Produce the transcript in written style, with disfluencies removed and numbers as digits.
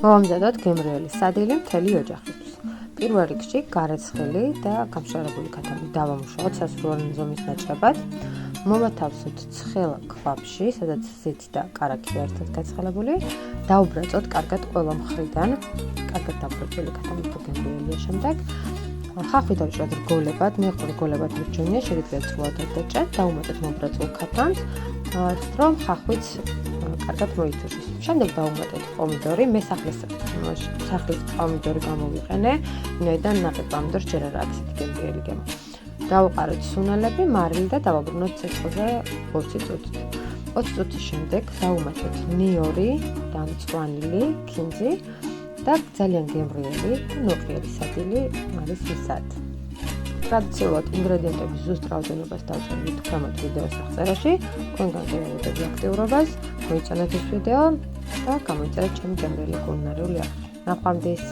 მოვამზადოთ გემრიელი სადილი მთელი ოჯახისთვის. პირველ რიგში გარეცხილი და გამშრალებული ქათამი დავამუშავოთ სასურველი ზომის ნაჭრებად. მოვათავსოთ ცხელ ქვაბში, სადაც ზეთი და კარაქი ერთად გაცხელებული. დავუბრაწოთ კარგად ყველა მხრიდან. კარგად დაბროჭილი ქათამი გემრიელია შემდეგ. ხახვი დავჭრათ რგოლებად, მე რგოლებად მირჩენია, შეგიძლიათ სრულად დაჭრათ, დაუმატეთ მომბრაწულ ქათამს, რომ ხახვიც კარგად მოითუშოს. შემდეგ დავუმატეთ პომიდორი, მე სახლის პომიდორი გამოვიყენე, ვინაიდან ნაყიდ პომიდორს ჯერ არ აქვს ისეთი გემრიელი გემო. დავუყარეთ სუნელები, მარილი და დავაბრუნოთ ცეცხლზე 20 წუთით. 20 წუთის შემდეგ დავუმატეთ ნიორი და მწვანილი ქინძი და ძალიან გემრიელი და ნოყიერი სადილი არის მისად. ტრადიციულად ინგრედიენტების ზუსტ რაოდენობას დავწერთ ქვემოთ ვიდეოს აღწერაში. თქვენგან გეუბნები აქტიურობას, მოიწონეთ ეს ვიდეო და გამოიწერეთ ჩემი გემრიელი კულინარიული არხი. ნახვამდის!